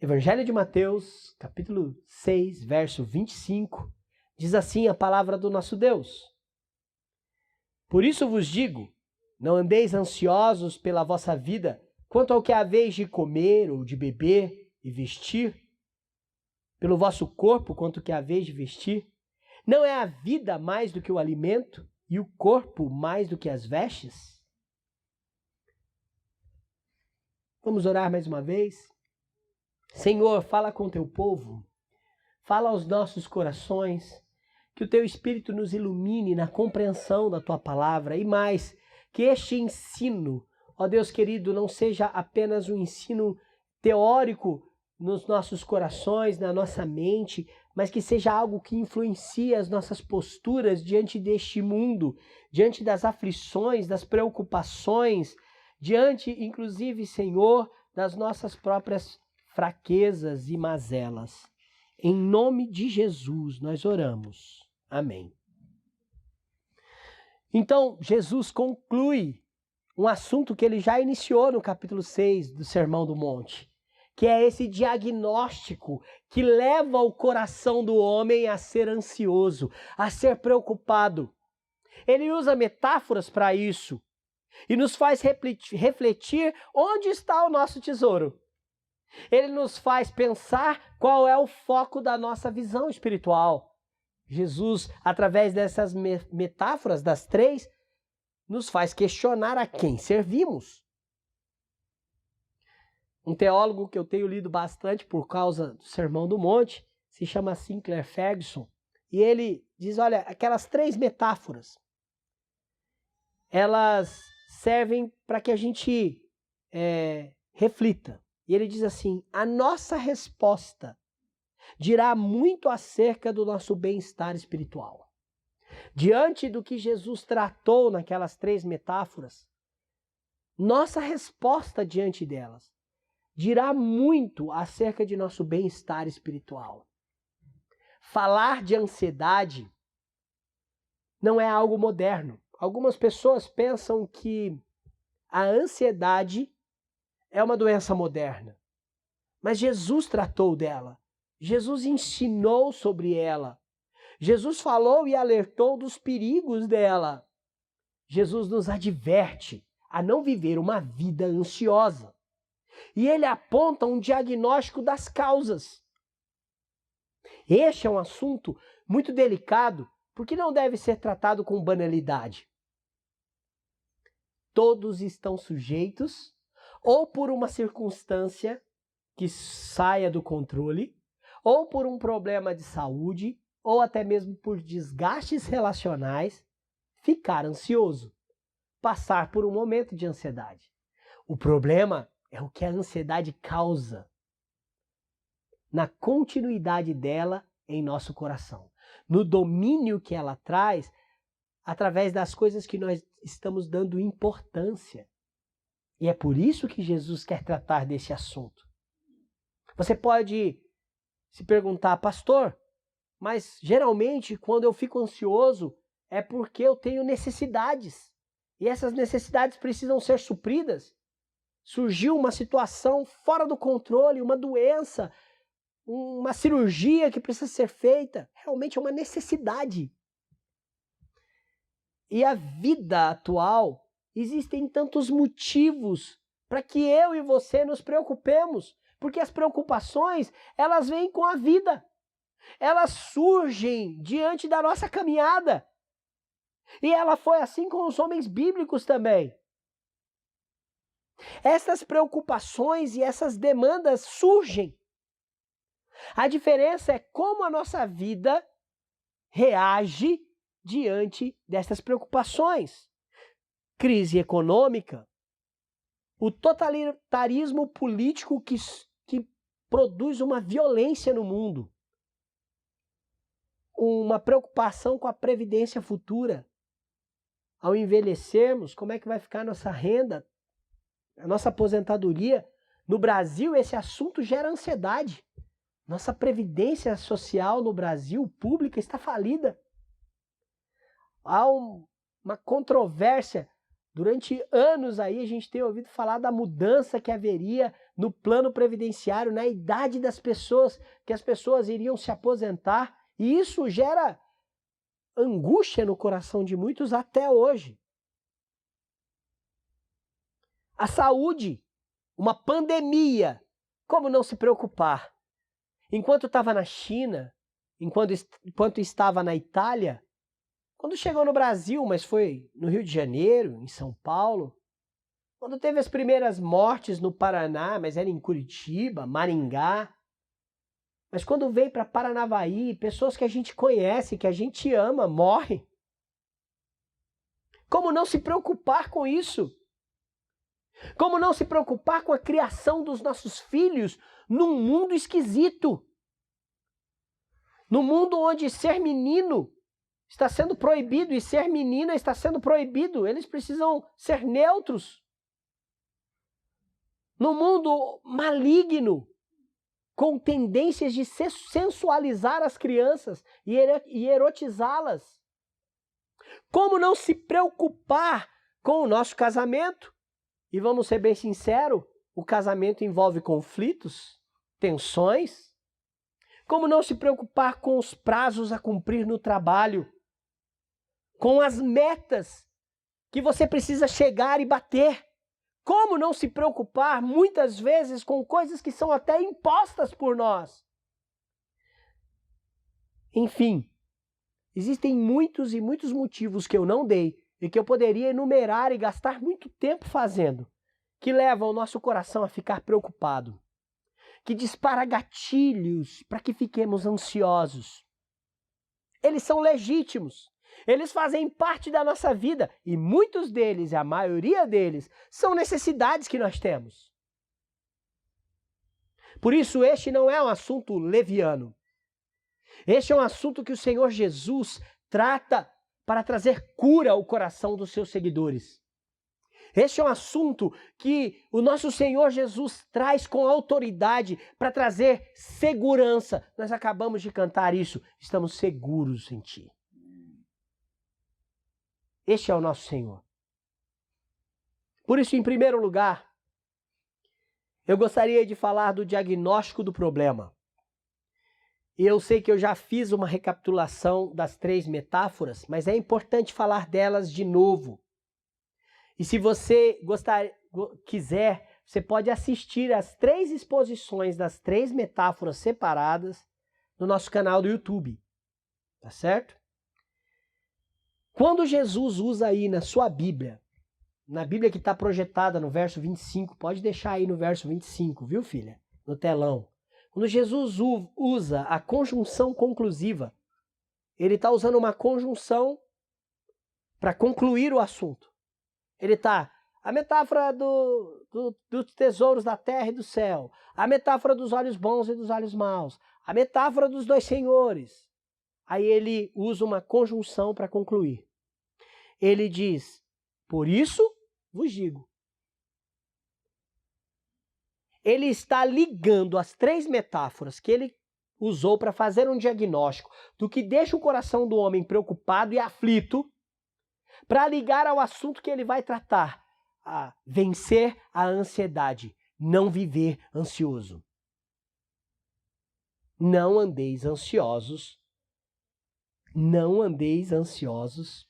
Evangelho de Mateus, capítulo 6, verso 25, diz assim a palavra do nosso Deus. Por isso vos digo, não andeis ansiosos pela vossa vida, quanto ao que haveis de comer ou de beber e vestir, pelo vosso corpo quanto ao que haveis de vestir. Não é a vida mais do que o alimento e o corpo mais do que as vestes? Vamos orar mais uma vez? Senhor, fala com teu povo, fala aos nossos corações, que o teu Espírito nos ilumine na compreensão da tua palavra e mais, que este ensino, ó Deus querido, não seja apenas um ensino teórico nos nossos corações, na nossa mente, mas que seja algo que influencie as nossas posturas diante deste mundo, diante das aflições, das preocupações, diante, inclusive, Senhor, das nossas próprias fraquezas e mazelas. Em nome de Jesus nós oramos. Amém. Então, Jesus conclui um assunto que ele já iniciou no capítulo 6 do Sermão do Monte, que é esse diagnóstico que leva o coração do homem a ser ansioso, a ser preocupado. Ele usa metáforas para isso e nos faz refletir onde está o nosso tesouro. Ele nos faz pensar qual é o foco da nossa visão espiritual. Jesus, através dessas metáforas, das três, nos faz questionar a quem servimos. Um teólogo que eu tenho lido bastante por causa do Sermão do Monte, se chama Sinclair Ferguson, e ele diz, olha, aquelas três metáforas, elas servem para que a gente reflita. E ele diz assim, a nossa resposta dirá muito acerca do nosso bem-estar espiritual. Diante do que Jesus tratou naquelas três metáforas, nossa resposta diante delas dirá muito acerca de nosso bem-estar espiritual. Falar de ansiedade não é algo moderno. Algumas pessoas pensam que a ansiedade é uma doença moderna. Mas Jesus tratou dela. Jesus ensinou sobre ela. Jesus falou e alertou dos perigos dela. Jesus nos adverte a não viver uma vida ansiosa. E ele aponta um diagnóstico das causas. Este é um assunto muito delicado, porque não deve ser tratado com banalidade. Todos estão sujeitos ou por uma circunstância que saia do controle, ou por um problema de saúde, ou até mesmo por desgastes relacionais, ficar ansioso, passar por um momento de ansiedade. O problema é o que a ansiedade causa na continuidade dela em nosso coração, no domínio que ela traz através das coisas que nós estamos dando importância. E é por isso que Jesus quer tratar desse assunto. Você pode se perguntar, pastor, mas geralmente quando eu fico ansioso é porque eu tenho necessidades. E essas necessidades precisam ser supridas. Surgiu uma situação fora do controle, uma doença, uma cirurgia que precisa ser feita. Realmente é uma necessidade. E a vida atual, existem tantos motivos para que eu e você nos preocupemos, porque as preocupações, elas vêm com a vida, elas surgem diante da nossa caminhada, e ela foi assim com os homens bíblicos também. Essas preocupações e essas demandas surgem. A diferença é como a nossa vida reage diante dessas preocupações. Crise econômica, o totalitarismo político que produz uma violência no mundo, uma preocupação com a previdência futura. Ao envelhecermos, como é que vai ficar a nossa renda, a nossa aposentadoria? No Brasil, esse assunto gera ansiedade. Nossa previdência social no Brasil, pública, está falida. Há uma controvérsia Durante anos aí a gente tem ouvido falar da mudança que haveria no plano previdenciário, na idade das pessoas, que as pessoas iriam se aposentar, e isso gera angústia no coração de muitos até hoje. A saúde, uma pandemia, como não se preocupar? Enquanto estava na China, enquanto estava na Itália, quando chegou no Brasil, mas foi no Rio de Janeiro, em São Paulo, quando teve as primeiras mortes no Paraná, mas era em Curitiba, Maringá, mas quando veio para Paranavaí, pessoas que a gente conhece, que a gente ama, morrem. Como não se preocupar com isso? Como não se preocupar com a criação dos nossos filhos num mundo esquisito? Num mundo onde ser menino está sendo proibido e ser menina está sendo proibido. Eles precisam ser neutros. Num mundo maligno, com tendências de sensualizar as crianças e erotizá-las. Como não se preocupar com o nosso casamento? E vamos ser bem sinceros, o casamento envolve conflitos, tensões. Como não se preocupar com os prazos a cumprir no trabalho? Com as metas que você precisa chegar e bater? Como não se preocupar, muitas vezes, com coisas que são até impostas por nós? Enfim, existem muitos e muitos motivos que eu não dei e que eu poderia enumerar e gastar muito tempo fazendo, que levam o nosso coração a ficar preocupado, que dispara gatilhos para que fiquemos ansiosos. Eles são legítimos, eles fazem parte da nossa vida e muitos deles, e a maioria deles, são necessidades que nós temos. Por isso, este não é um assunto leviano. Este é um assunto que o Senhor Jesus trata para trazer cura ao coração dos seus seguidores. Este é um assunto que o nosso Senhor Jesus traz com autoridade para trazer segurança. Nós acabamos de cantar isso. Estamos seguros em Ti. Este é o nosso Senhor. Por isso, em primeiro lugar, eu gostaria de falar do diagnóstico do problema. E eu sei que eu já fiz uma recapitulação das 3 metáforas, mas é importante falar delas de novo. E se você quiser, você pode assistir as 3 exposições das 3 metáforas separadas no nosso canal do YouTube. Tá certo? Quando Jesus usa aí na sua Bíblia, na Bíblia que está projetada no verso 25, pode deixar aí no verso 25, viu, filha? No telão. Quando Jesus usa a conjunção conclusiva, ele está usando uma conjunção para concluir o assunto. Ele está, a metáfora dos tesouros da terra e do céu, a metáfora dos olhos bons e dos olhos maus, a metáfora dos 2 senhores. Aí ele usa uma conjunção para concluir. Ele diz, por isso vos digo. Ele está ligando as 3 metáforas que ele usou para fazer um diagnóstico do que deixa o coração do homem preocupado e aflito, para ligar ao assunto que ele vai tratar, a vencer a ansiedade, não viver ansioso. Não andeis ansiosos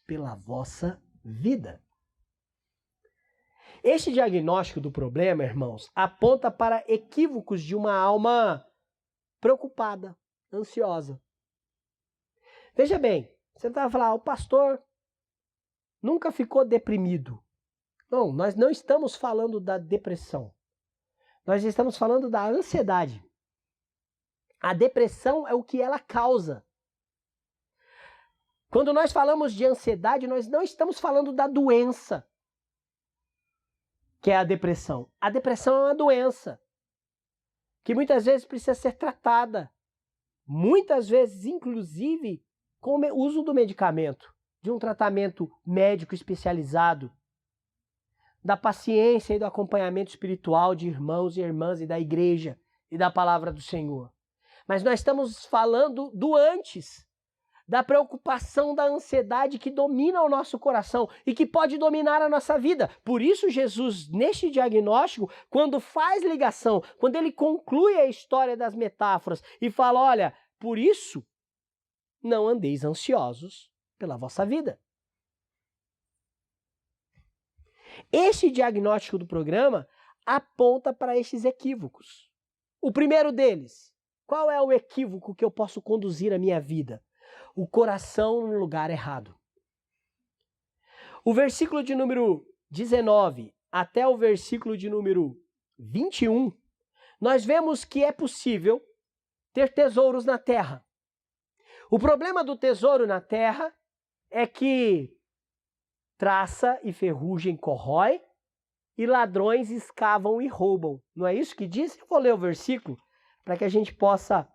pela vossa vida. Este diagnóstico do problema, irmãos, aponta para equívocos de uma alma preocupada, ansiosa. Veja bem, você vai falar, o pastor nunca ficou deprimido. Não, nós não estamos falando da depressão. Nós estamos falando da ansiedade. A depressão é o que ela causa. Quando nós falamos de ansiedade, nós não estamos falando da doença, que é a depressão. A depressão é uma doença que muitas vezes precisa ser tratada. Muitas vezes, inclusive, com o uso do medicamento, de um tratamento médico especializado, da paciência e do acompanhamento espiritual de irmãos e irmãs e da igreja e da palavra do Senhor. Mas nós estamos falando do antes, da preocupação, da ansiedade que domina o nosso coração e que pode dominar a nossa vida. Por isso Jesus, neste diagnóstico, quando faz ligação, quando ele conclui a história das metáforas e fala, olha, por isso não andeis ansiosos pela vossa vida. Este diagnóstico do programa aponta para estes equívocos. O primeiro deles, qual é o equívoco que eu posso conduzir a minha vida? O coração no lugar errado. O versículo de número 19 até o versículo de número 21, nós vemos que é possível ter tesouros na terra. O problema do tesouro na terra é que traça e ferrugem corrói e ladrões escavam e roubam. Não é isso que diz? Eu vou ler o versículo para que a gente possa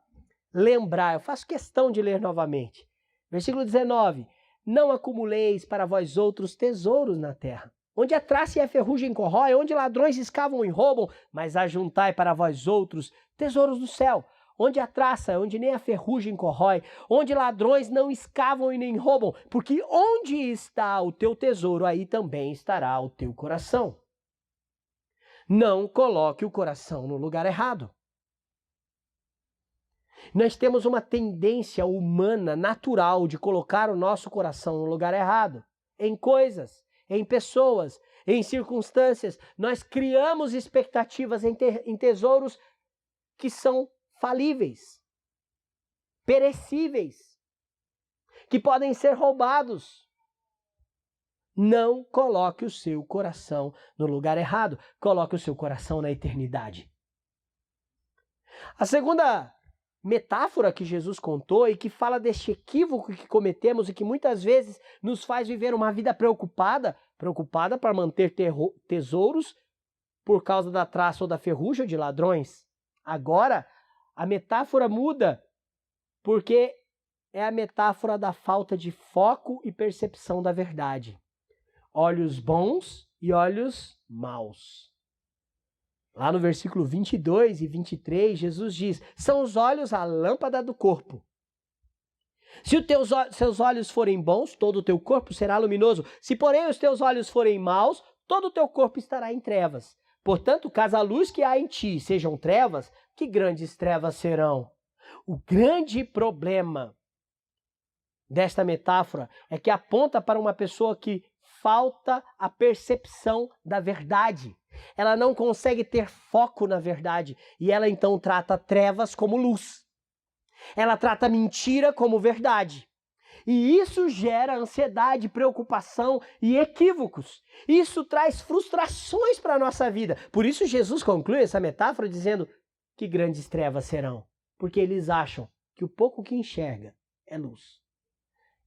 lembrar. Eu faço questão de ler novamente. Versículo 19. Não acumuleis para vós outros tesouros na terra, onde a traça e a ferrugem corrói, onde ladrões escavam e roubam, mas ajuntai para vós outros tesouros do céu, onde a traça, onde nem a ferrugem corrói, onde ladrões não escavam e nem roubam, porque onde está o teu tesouro, aí também estará o teu coração. Não coloque o coração no lugar errado. Nós temos uma tendência humana, natural, de colocar o nosso coração no lugar errado. Em coisas, em pessoas, em circunstâncias. Nós criamos expectativas em tesouros que são falíveis, perecíveis, que podem ser roubados. Não coloque o seu coração no lugar errado. Coloque o seu coração na eternidade. A segunda metáfora que Jesus contou e que fala deste equívoco que cometemos e que muitas vezes nos faz viver uma vida preocupada para manter tesouros por causa da traça ou da ferrugem de ladrões. Agora, a metáfora muda porque é a metáfora da falta de foco e percepção da verdade. Olhos bons e olhos maus. Lá no versículo 22 e 23, Jesus diz, são os olhos a lâmpada do corpo. Se os seus olhos forem bons, todo o teu corpo será luminoso. Se, porém, os teus olhos forem maus, todo o teu corpo estará em trevas. Portanto, caso a luz que há em ti sejam trevas, que grandes trevas serão? O grande problema desta metáfora é que aponta para uma pessoa que falta a percepção da verdade. Ela não consegue ter foco na verdade e ela então trata trevas como luz. Ela trata mentira como verdade. E isso gera ansiedade, preocupação e equívocos. Isso traz frustrações para a nossa vida. Por isso Jesus conclui essa metáfora dizendo que grandes trevas serão. Porque eles acham que o pouco que enxerga é luz.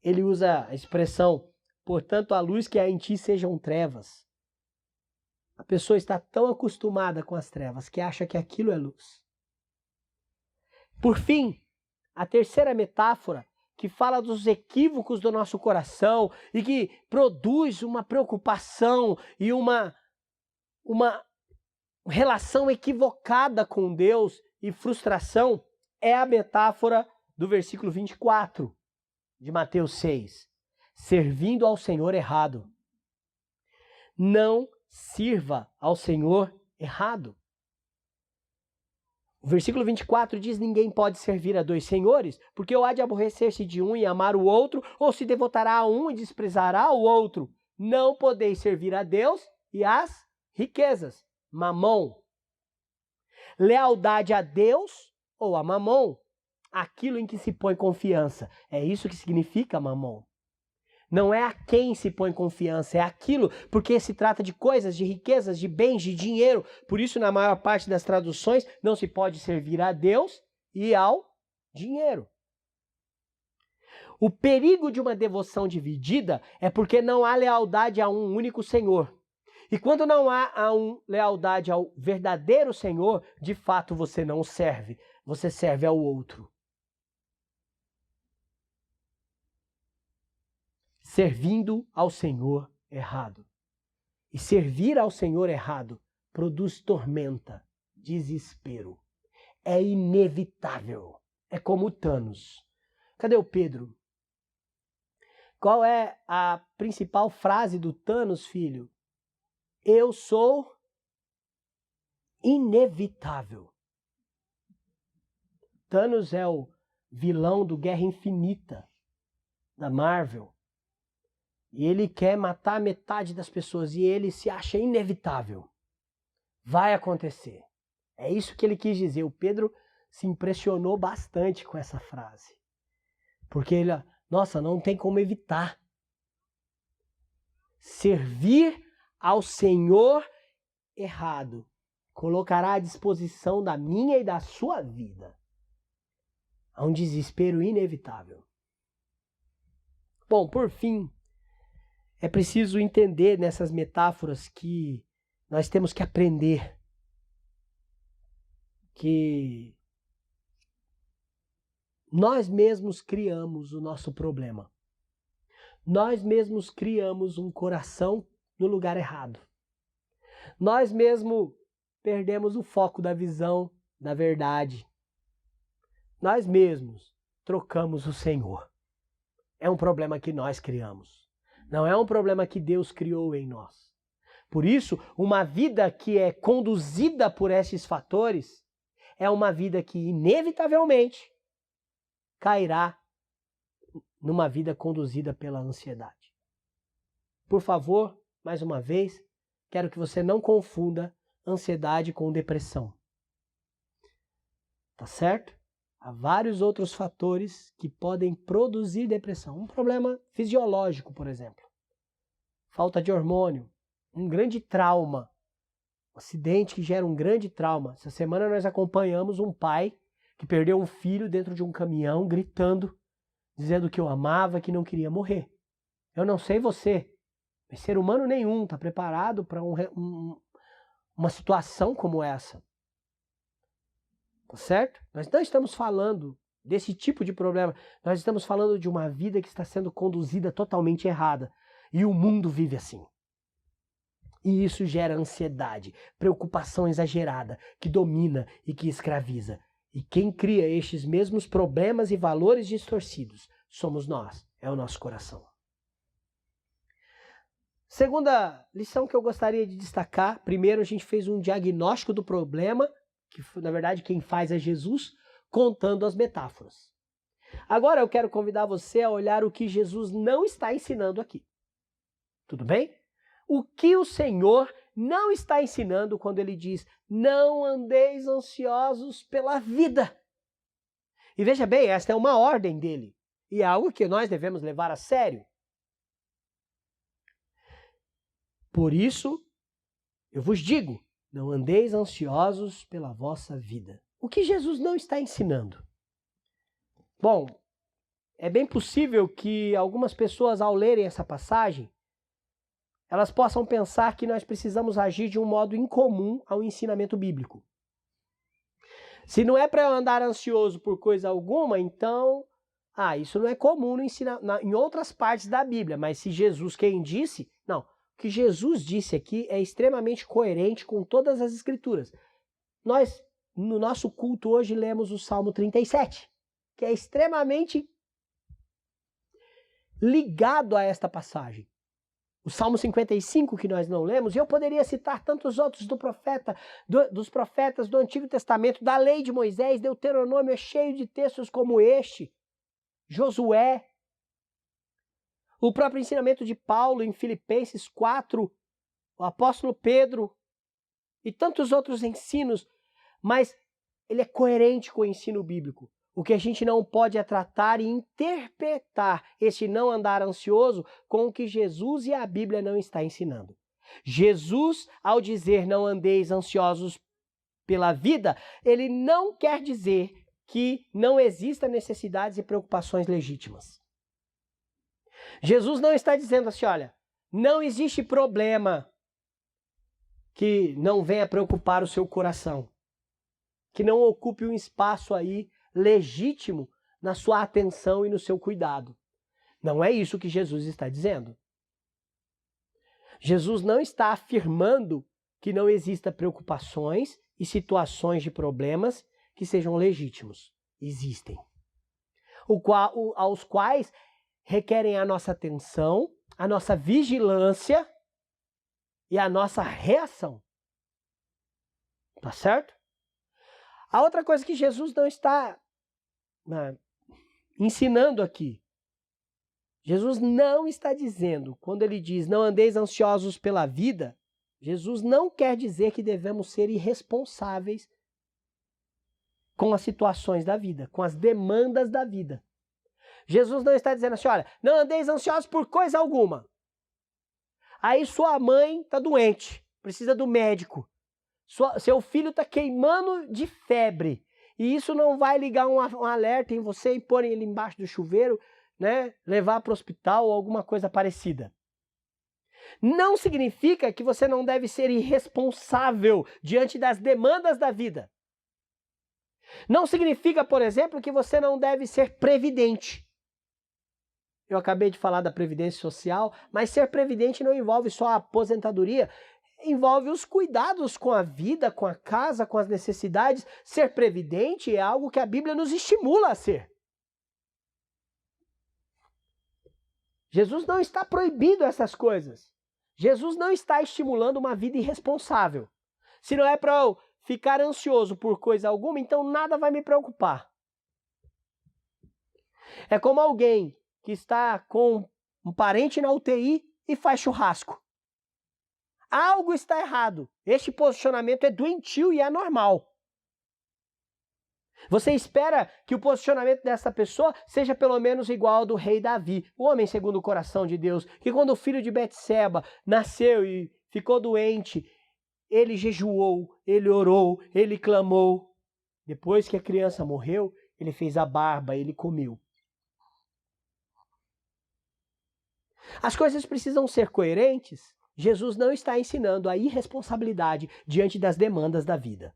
Ele usa a expressão, portanto a luz que há em ti sejam trevas. A pessoa está tão acostumada com as trevas que acha que aquilo é luz. Por fim, a terceira metáfora que fala dos equívocos do nosso coração e que produz uma preocupação e uma relação equivocada com Deus e frustração é a metáfora do versículo 24 de Mateus 6. Servindo ao Senhor errado. Não sirva ao Senhor errado. O versículo 24 diz, ninguém pode servir a dois senhores, porque ou há de aborrecer-se de um e amar o outro, ou se devotará a um e desprezará o outro. Não podeis servir a Deus e às riquezas. Mamon. Lealdade a Deus ou a mamon. Aquilo em que se põe confiança. É isso que significa mamon. Não é a quem se põe confiança, é aquilo, porque se trata de coisas, de riquezas, de bens, de dinheiro. Por isso, na maior parte das traduções, não se pode servir a Deus e ao dinheiro. O perigo de uma devoção dividida é porque não há lealdade a um único Senhor. E quando não há lealdade ao verdadeiro Senhor, de fato você não serve, você serve ao outro. Servindo ao Senhor errado. E servir ao Senhor errado produz tormenta, desespero. É inevitável. É como Thanos. Cadê o Pedro? Qual é a principal frase do Thanos, filho? Eu sou inevitável. Thanos é o vilão do Guerra Infinita da Marvel. E ele quer matar metade das pessoas e ele se acha inevitável. Vai acontecer. É isso que ele quis dizer. O Pedro se impressionou bastante com essa frase. Porque ele, nossa, não tem como evitar. Servir ao Senhor errado colocará à disposição da minha e da sua vida a um desespero inevitável. Bom, por fim, é preciso entender nessas metáforas que nós temos que aprender que nós mesmos criamos o nosso problema. Nós mesmos criamos um coração no lugar errado. Nós mesmos perdemos o foco da visão da verdade. Nós mesmos trocamos o Senhor. É um problema que nós criamos. Não é um problema que Deus criou em nós. Por isso, uma vida que é conduzida por esses fatores é uma vida que inevitavelmente cairá numa vida conduzida pela ansiedade. Por favor, mais uma vez, quero que você não confunda ansiedade com depressão. Tá certo? Há vários outros fatores que podem produzir depressão. Um problema fisiológico, por exemplo. Falta de hormônio. Um grande trauma. Um acidente que gera um grande trauma. Essa semana nós acompanhamos um pai que perdeu um filho dentro de um caminhão, gritando, dizendo que o amava, que não queria morrer. Eu não sei você, mas ser humano nenhum está preparado para uma situação como essa. Tá certo? Nós não estamos falando desse tipo de problema. Nós estamos falando de uma vida que está sendo conduzida totalmente errada. E o mundo vive assim. E isso gera ansiedade, preocupação exagerada, que domina e que escraviza. E quem cria estes mesmos problemas e valores distorcidos somos nós, é o nosso coração. Segunda lição que eu gostaria de destacar. Primeiro, a gente fez um diagnóstico do problema, que na verdade quem faz é Jesus, contando as metáforas. Agora eu quero convidar você a olhar o que Jesus não está ensinando aqui. Tudo bem? O que o Senhor não está ensinando quando ele diz: não andeis ansiosos pela vida. E veja bem, esta é uma ordem dele. E é algo que nós devemos levar a sério. Por isso, eu vos digo, não andeis ansiosos pela vossa vida. O que Jesus não está ensinando? Bom, é bem possível que algumas pessoas, ao lerem essa passagem, elas possam pensar que nós precisamos agir de um modo incomum ao ensinamento bíblico. Se não é para eu andar ansioso por coisa alguma, então, isso não é comum em outras partes da Bíblia. Mas se Jesus quem disse, não. O que Jesus disse aqui é extremamente coerente com todas as Escrituras. Nós, no nosso culto hoje, lemos o Salmo 37, que é extremamente ligado a esta passagem. O Salmo 55, que nós não lemos, e eu poderia citar tantos outros dos profetas do Antigo Testamento, da lei de Moisés. Deuteronômio é cheio de textos como este. Josué. O próprio ensinamento de Paulo em Filipenses 4, o apóstolo Pedro e tantos outros ensinos, mas ele é coerente com o ensino bíblico. O que a gente não pode é tratar e interpretar este não andar ansioso com o que Jesus e a Bíblia não está ensinando. Jesus, ao dizer não andeis ansiosos pela vida, ele não quer dizer que não existam necessidades e preocupações legítimas. Jesus não está dizendo assim, olha, não existe problema que não venha preocupar o seu coração, que não ocupe um espaço aí legítimo na sua atenção e no seu cuidado. Não é isso que Jesus está dizendo. Jesus não está afirmando que não exista preocupações e situações de problemas que sejam legítimos. Existem. Aos quais requerem a nossa atenção, a nossa vigilância e a nossa reação. Tá certo? A outra coisa que Jesus não está ensinando aqui, Jesus não está dizendo, quando ele diz não andeis ansiosos pela vida, Jesus não quer dizer que devemos ser irresponsáveis com as situações da vida, com as demandas da vida. Jesus não está dizendo assim, olha, não andeis ansiosos por coisa alguma. Aí sua mãe está doente, precisa do médico. Seu filho está queimando de febre. E isso não vai ligar um alerta em você e pôr ele embaixo do chuveiro, né? Levar para o hospital ou alguma coisa parecida. Não significa que você não deve ser irresponsável diante das demandas da vida. Não significa, por exemplo, que você não deve ser previdente. Eu acabei de falar da previdência social, mas ser previdente não envolve só a aposentadoria, envolve os cuidados com a vida, com a casa, com as necessidades. Ser previdente é algo que a Bíblia nos estimula a ser. Jesus não está proibindo essas coisas. Jesus não está estimulando uma vida irresponsável. Se não é para eu ficar ansioso por coisa alguma, então nada vai me preocupar. É como alguém que está com um parente na UTI e faz churrasco. Algo está errado. Este posicionamento é doentio e é anormal. Você espera que o posicionamento dessa pessoa seja pelo menos igual ao do rei Davi, o homem segundo o coração de Deus, que quando o filho de Betseba nasceu e ficou doente, ele jejuou, ele orou, ele clamou. Depois que a criança morreu, ele fez a barba, ele comeu. As coisas precisam ser coerentes. Jesus não está ensinando a irresponsabilidade diante das demandas da vida.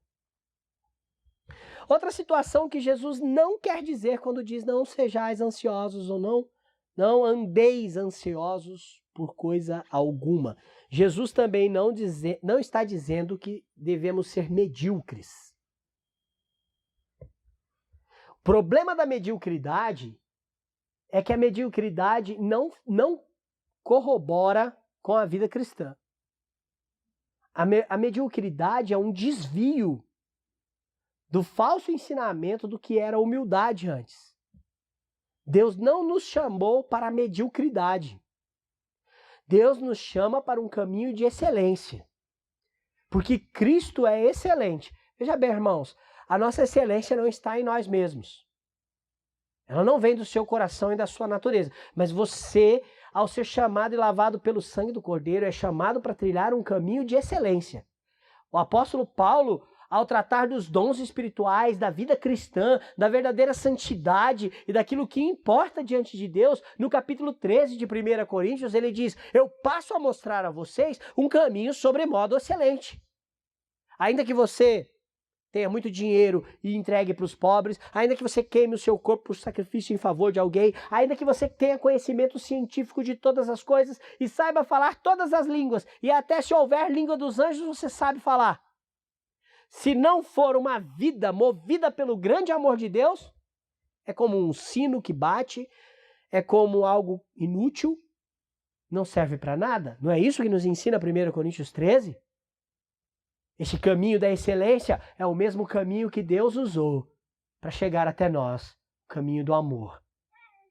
Outra situação que Jesus não quer dizer quando diz não sejais ansiosos ou não andeis ansiosos por coisa alguma. Jesus também não está dizendo que devemos ser medíocres. O problema da mediocridade é que a mediocridade não corrobora com a vida cristã. A mediocridade é um desvio do falso ensinamento do que era humildade antes. Deus não nos chamou para a mediocridade. Deus nos chama para um caminho de excelência. Porque Cristo é excelente. Veja bem, irmãos, a nossa excelência não está em nós mesmos. Ela não vem do seu coração e da sua natureza. Mas você, ao ser chamado e lavado pelo sangue do Cordeiro, é chamado para trilhar um caminho de excelência. O apóstolo Paulo, ao tratar dos dons espirituais, da vida cristã, da verdadeira santidade e daquilo que importa diante de Deus, no capítulo 13 de 1 Coríntios, ele diz, eu passo a mostrar a vocês um caminho sobremodo excelente. Ainda que você tenha muito dinheiro e entregue para os pobres, ainda que você queime o seu corpo por sacrifício em favor de alguém, ainda que você tenha conhecimento científico de todas as coisas e saiba falar todas as línguas, e até se houver língua dos anjos você sabe falar. Se não for uma vida movida pelo grande amor de Deus, é como um sino que bate, é como algo inútil, não serve para nada. Não é isso que nos ensina 1 Coríntios 13? Este caminho da excelência é o mesmo caminho que Deus usou para chegar até nós, o caminho do amor.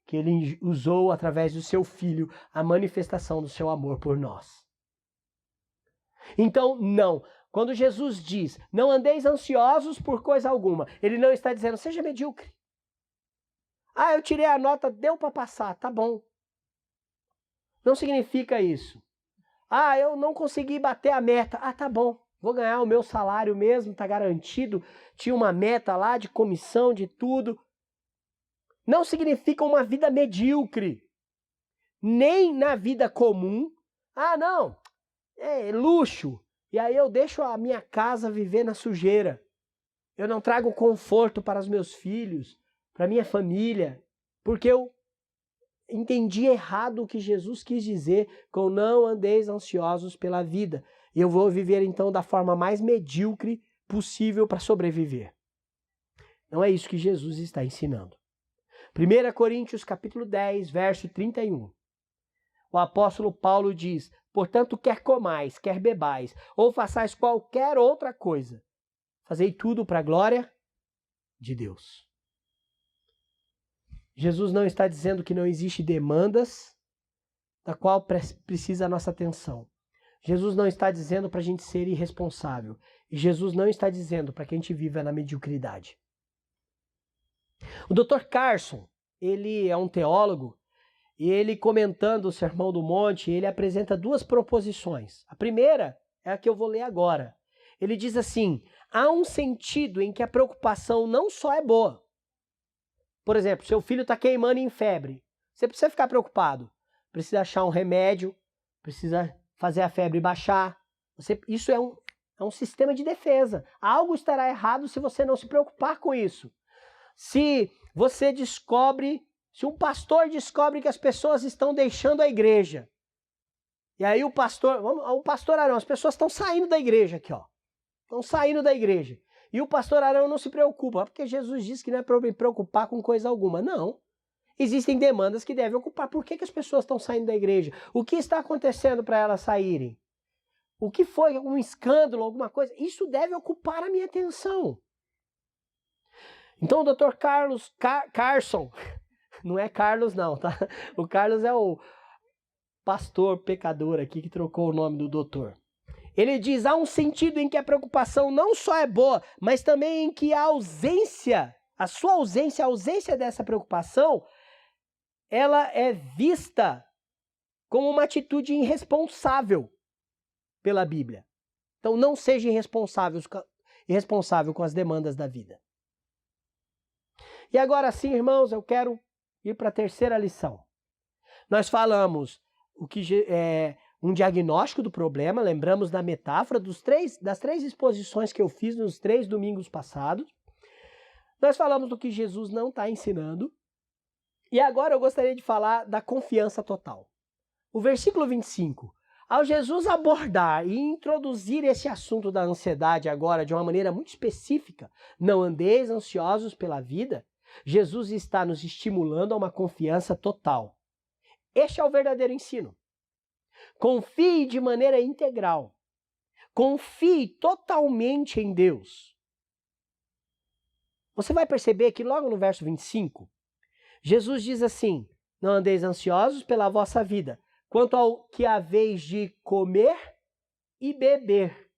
Que Ele usou através do seu Filho a manifestação do seu amor por nós. Então, não. Quando Jesus diz, não andeis ansiosos por coisa alguma, Ele não está dizendo, seja medíocre. Ah, eu tirei a nota, deu para passar, tá bom. Não significa isso. Ah, eu não consegui bater a meta, tá bom. Vou ganhar o meu salário mesmo, tá garantido. Tinha uma meta lá de comissão, de tudo. Não significa uma vida medíocre. Nem na vida comum. Ah, não, é luxo. E aí eu deixo a minha casa viver na sujeira. Eu não trago conforto para os meus filhos, para a minha família, porque eu entendi errado o que Jesus quis dizer com não andeis ansiosos pela vida. Eu vou viver então da forma mais medíocre possível para sobreviver. Não é isso que Jesus está ensinando. 1 Coríntios capítulo 10, verso 31. O apóstolo Paulo diz: portanto, quer comais, quer bebais, ou façais qualquer outra coisa, fazei tudo para a glória de Deus. Jesus não está dizendo que não existe demandas da qual precisa a nossa atenção. Jesus não está dizendo para a gente ser irresponsável. E Jesus não está dizendo para que a gente viva na mediocridade. O Dr. Carson, ele é um teólogo, e ele comentando o Sermão do Monte, ele apresenta duas proposições. A primeira é a que eu vou ler agora. Ele diz assim: há um sentido em que a preocupação não só é boa. Por exemplo, seu filho está queimando em febre. Você precisa ficar preocupado. Precisa achar um remédio, precisa fazer a febre baixar. Isso é um sistema de defesa. Algo estará errado se você não se preocupar com isso. Se um pastor descobre que as pessoas estão deixando a igreja, e aí o pastor Arão, as pessoas estão saindo da igreja aqui, ó. Estão saindo da igreja. E o pastor Arão não se preocupa, porque Jesus disse que não é para me preocupar com coisa alguma. Não. Existem demandas que devem ocupar. Por que as pessoas estão saindo da igreja? O que está acontecendo para elas saírem? O que foi? Um escândalo, alguma coisa? Isso deve ocupar a minha atenção. Então o Dr. Carson, não é Carlos não, tá? O Carlos é o pastor pecador aqui que trocou o nome do doutor. Ele diz: há um sentido em que a preocupação não só é boa, mas também em que a ausência dessa preocupação, ela é vista como uma atitude irresponsável pela Bíblia. Então não seja irresponsável com as demandas da vida. E agora sim, irmãos, eu quero ir para a terceira lição. Nós falamos um diagnóstico do problema, lembramos da metáfora das três exposições que eu fiz nos 3 domingos passados. Nós falamos do que Jesus não está ensinando. E agora eu gostaria de falar da confiança total. O versículo 25. Ao Jesus abordar e introduzir esse assunto da ansiedade agora de uma maneira muito específica, não andeis ansiosos pela vida, Jesus está nos estimulando a uma confiança total. Este é o verdadeiro ensino. Confie de maneira integral. Confie totalmente em Deus. Você vai perceber que logo no verso 25, Jesus diz assim: não andeis ansiosos pela vossa vida, quanto ao que haveis de comer e beber,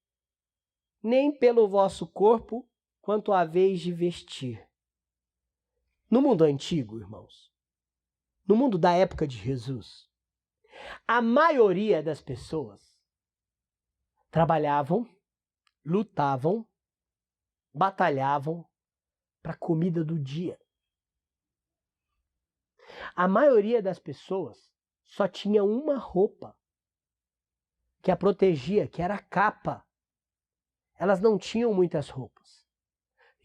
nem pelo vosso corpo, quanto haveis de vestir. No mundo antigo, irmãos, no mundo da época de Jesus, a maioria das pessoas trabalhavam, lutavam, batalhavam para a comida do dia. A maioria das pessoas só tinha uma roupa que a protegia, que era a capa. Elas não tinham muitas roupas.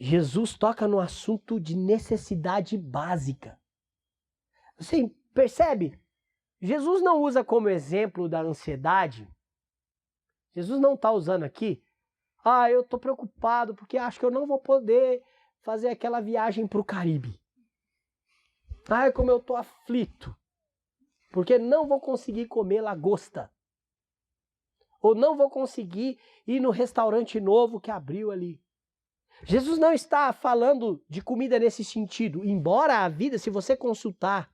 Jesus toca no assunto de necessidade básica. Você percebe? Jesus não usa como exemplo da ansiedade. Jesus não está usando aqui: eu estou preocupado porque acho que eu não vou poder fazer aquela viagem para o Caribe. Como eu estou aflito, porque não vou conseguir comer lagosta. Ou não vou conseguir ir no restaurante novo que abriu ali. Jesus não está falando de comida nesse sentido, embora a vida, se você consultar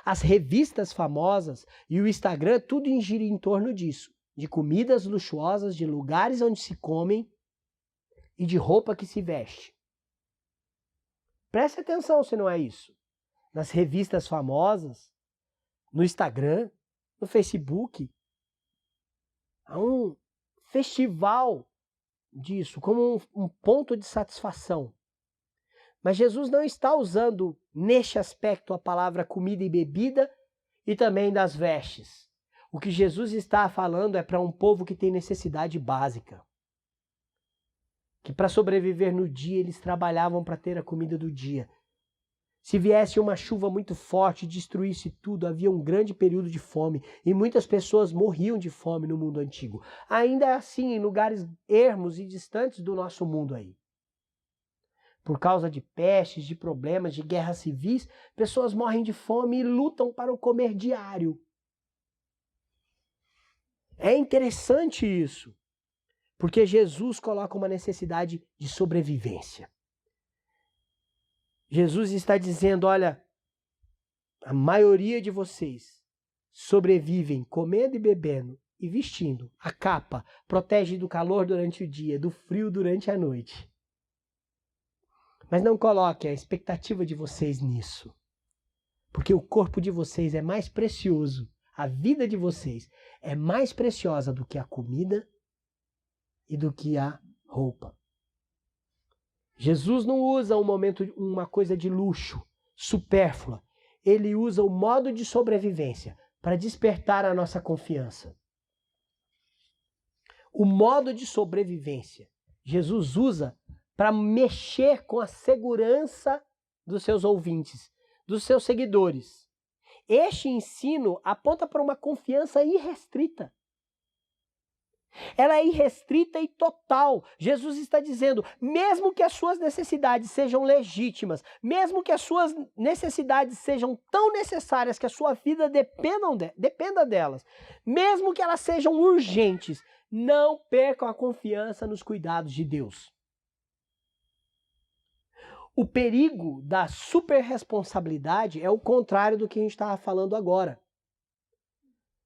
as revistas famosas e o Instagram, tudo gira em torno disso. De comidas luxuosas, de lugares onde se comem e de roupa que se veste. Preste atenção se não é isso. Nas revistas famosas, no Instagram, no Facebook, há um festival disso, como um ponto de satisfação. Mas Jesus não está usando neste aspecto a palavra comida e bebida e também das vestes. O que Jesus está falando é para um povo que tem necessidade básica. Que para sobreviver no dia eles trabalhavam para ter a comida do dia. Se viesse uma chuva muito forte e destruísse tudo, havia um grande período de fome e muitas pessoas morriam de fome no mundo antigo. Ainda assim, em lugares ermos e distantes do nosso mundo aí. Por causa de pestes, de problemas, de guerras civis, pessoas morrem de fome e lutam para o comer diário. É interessante isso, porque Jesus coloca uma necessidade de sobrevivência. Jesus está dizendo, olha, a maioria de vocês sobrevivem comendo e bebendo e vestindo. A capa protege do calor durante o dia, do frio durante a noite. Mas não coloque a expectativa de vocês nisso, porque o corpo de vocês é mais precioso, a vida de vocês é mais preciosa do que a comida e do que a roupa. Jesus não usa uma coisa de luxo, supérflua. Ele usa o modo de sobrevivência para despertar a nossa confiança. O modo de sobrevivência Jesus usa para mexer com a segurança dos seus ouvintes, dos seus seguidores. Este ensino aponta para uma confiança irrestrita. Ela é irrestrita e total. Jesus está dizendo, mesmo que as suas necessidades sejam legítimas, mesmo que as suas necessidades sejam tão necessárias que a sua vida dependa delas, mesmo que elas sejam urgentes, não percam a confiança nos cuidados de Deus. O perigo da superresponsabilidade é o contrário do que a gente estava falando agora.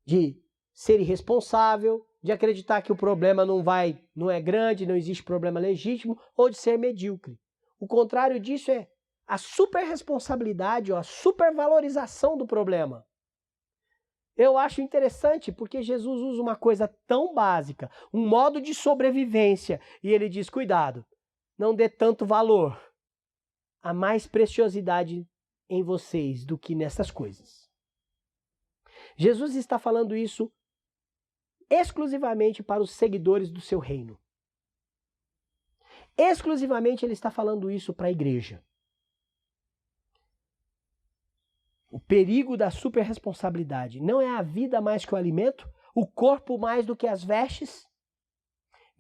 De ser irresponsável, de acreditar que o problema não é grande, não existe problema legítimo, ou de ser medíocre. O contrário disso é a superresponsabilidade ou a supervalorização do problema. Eu acho interessante porque Jesus usa uma coisa tão básica, um modo de sobrevivência, e ele diz, cuidado, não dê tanto valor. Há mais preciosidade em vocês do que nessas coisas. Jesus está falando isso exclusivamente para os seguidores do seu reino. Exclusivamente ele está falando isso para a igreja. O perigo da superresponsabilidade não é a vida mais que o alimento, o corpo mais do que as vestes.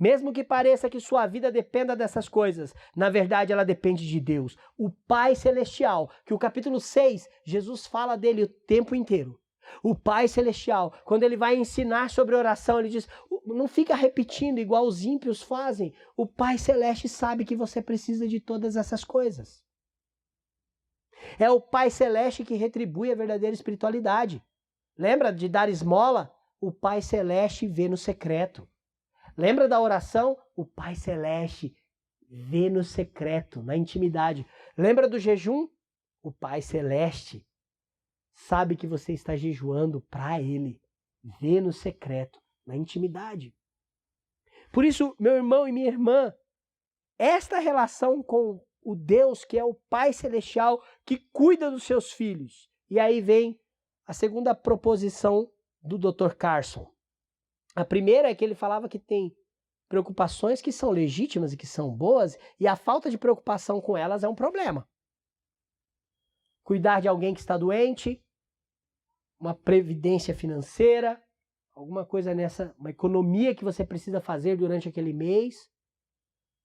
Mesmo que pareça que sua vida dependa dessas coisas, na verdade ela depende de Deus, o Pai Celestial, que o capítulo 6, Jesus fala dele o tempo inteiro. O Pai Celestial, quando ele vai ensinar sobre oração, ele diz, não fica repetindo igual os ímpios fazem. O Pai Celeste sabe que você precisa de todas essas coisas. É o Pai Celeste que retribui a verdadeira espiritualidade. Lembra de dar esmola? O Pai Celeste vê no secreto. Lembra da oração? O Pai Celeste vê no secreto, na intimidade. Lembra do jejum? O Pai Celeste sabe que você está jejuando para Ele. Vê no secreto, na intimidade. Por isso, meu irmão e minha irmã, esta relação com o Deus que é o Pai Celestial que cuida dos seus filhos. E aí vem a segunda proposição do Dr. Carson. A primeira é que ele falava que tem preocupações que são legítimas e que são boas, e a falta de preocupação com elas é um problema. Cuidar de alguém que está doente, uma previdência financeira, alguma coisa nessa, uma economia que você precisa fazer durante aquele mês,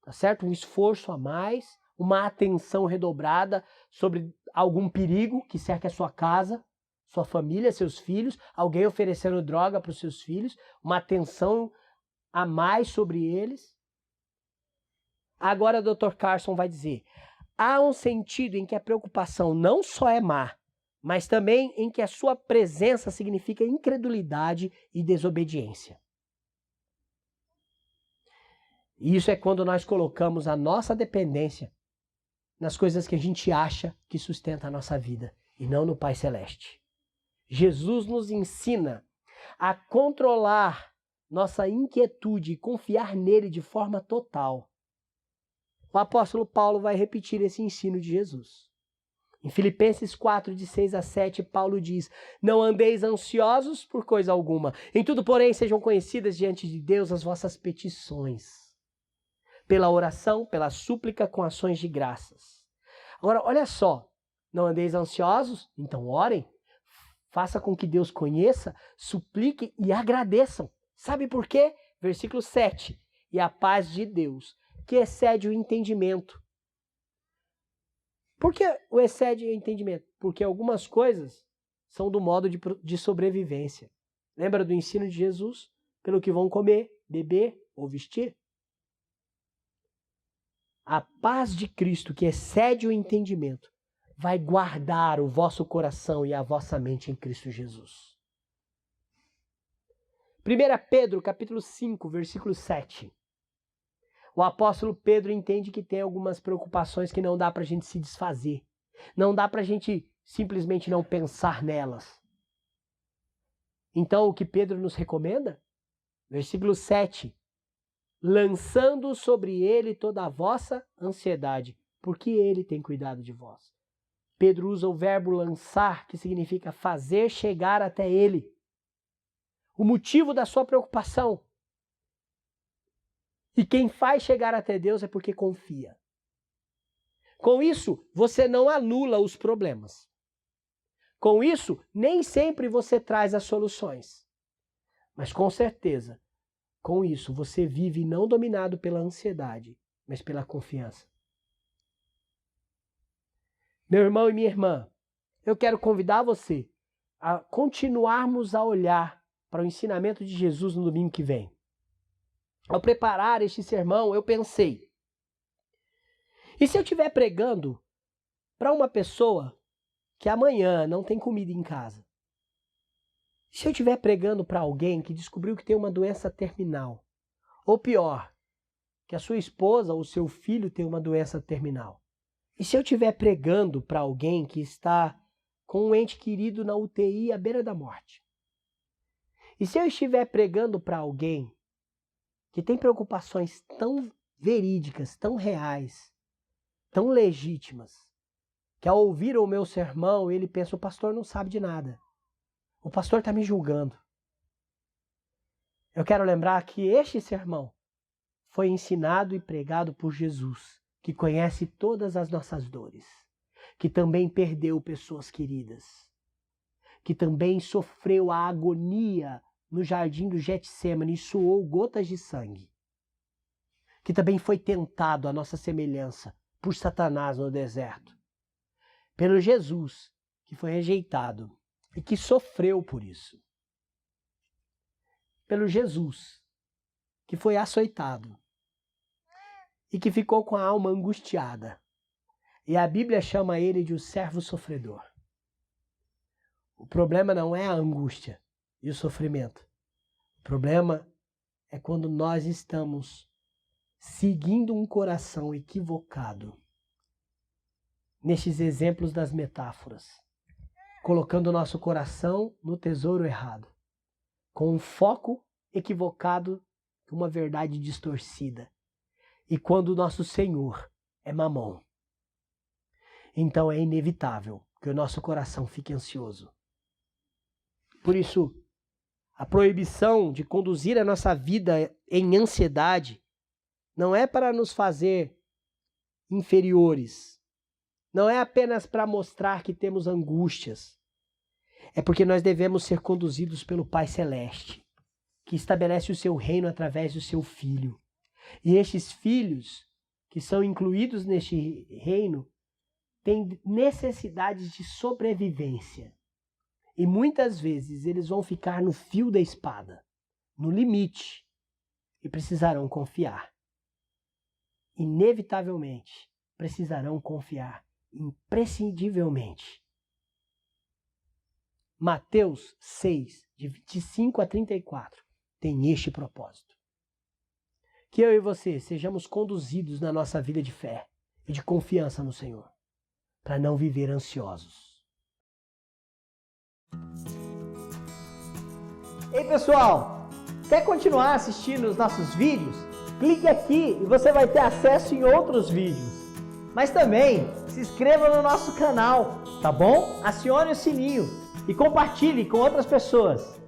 tá certo? Um esforço a mais, uma atenção redobrada sobre algum perigo que cerca a sua casa, sua família, seus filhos, alguém oferecendo droga para os seus filhos, uma atenção a mais sobre eles. Agora o Dr. Carson vai dizer, há um sentido em que a preocupação não só é má, mas também em que a sua presença significa incredulidade e desobediência. E isso é quando nós colocamos a nossa dependência nas coisas que a gente acha que sustenta a nossa vida, e não no Pai Celeste. Jesus nos ensina a controlar nossa inquietude e confiar nele de forma total. O apóstolo Paulo vai repetir esse ensino de Jesus. Em Filipenses 4, de 6 a 7, Paulo diz, não andeis ansiosos por coisa alguma, em tudo, porém, sejam conhecidas diante de Deus as vossas petições, pela oração, pela súplica, com ações de graças. Agora, olha só, não andeis ansiosos? Então orem. Faça com que Deus conheça, suplique e agradeçam. Sabe por quê? Versículo 7. E a paz de Deus, que excede o entendimento, Por que o excede o entendimento? Porque algumas coisas são do modo de sobrevivência. Lembra do ensino de Jesus? Pelo que vão comer, beber ou vestir? A paz de Cristo, que excede o entendimento, vai guardar o vosso coração e a vossa mente em Cristo Jesus. 1 Pedro, capítulo 5, versículo 7. O apóstolo Pedro entende que tem algumas preocupações que não dá para a gente se desfazer. Não dá para a gente simplesmente não pensar nelas. Então, o que Pedro nos recomenda? Versículo 7. Lançando sobre ele toda a vossa ansiedade, porque ele tem cuidado de vós. Pedro usa o verbo lançar, que significa fazer chegar até ele. O motivo da sua preocupação. E quem faz chegar até Deus é porque confia. Com isso, você não anula os problemas. Com isso, nem sempre você traz as soluções. Mas com certeza, com isso, você vive não dominado pela ansiedade, mas pela confiança. Meu irmão e minha irmã, eu quero convidar você a continuarmos a olhar para o ensinamento de Jesus no domingo que vem. Ao preparar este sermão, eu pensei, e se eu estiver pregando para uma pessoa que amanhã não tem comida em casa? Se eu estiver pregando para alguém que descobriu que tem uma doença terminal, ou pior, que a sua esposa ou seu filho tem uma doença terminal? E se eu estiver pregando para alguém que está com um ente querido na UTI à beira da morte? E se eu estiver pregando para alguém que tem preocupações tão verídicas, tão reais, tão legítimas, que ao ouvir o meu sermão, ele pensa, o pastor não sabe de nada. O pastor está me julgando. Eu quero lembrar que este sermão foi ensinado e pregado por Jesus, que conhece todas as nossas dores, que também perdeu pessoas queridas, que também sofreu a agonia no jardim do Getsêmani e suou gotas de sangue, que também foi tentado à nossa semelhança por Satanás no deserto, pelo Jesus que foi rejeitado e que sofreu por isso, pelo Jesus que foi açoitado e que ficou com a alma angustiada, e a Bíblia chama ele de o servo sofredor. O problema não é a angústia e o sofrimento. O problema é quando nós estamos seguindo um coração equivocado nestes exemplos das metáforas, colocando o nosso coração no tesouro errado, com um foco equivocado, uma verdade distorcida, e quando o nosso Senhor é Mamon. Então é inevitável que o nosso coração fique ansioso. Por isso, a proibição de conduzir a nossa vida em ansiedade não é para nos fazer inferiores. Não é apenas para mostrar que temos angústias. É porque nós devemos ser conduzidos pelo Pai Celeste, que estabelece o seu reino através do seu Filho. E estes filhos, que são incluídos neste reino, têm necessidades de sobrevivência. E muitas vezes eles vão ficar no fio da espada, no limite, e precisarão confiar. Inevitavelmente, precisarão confiar, imprescindivelmente. Mateus 6, de 25 a 34, tem este propósito. Que eu e você sejamos conduzidos na nossa vida de fé e de confiança no Senhor, para não viver ansiosos. Ei pessoal, quer continuar assistindo os nossos vídeos? Clique aqui e você vai ter acesso em outros vídeos. Mas também se inscreva no nosso canal, tá bom? Acione o sininho e compartilhe com outras pessoas.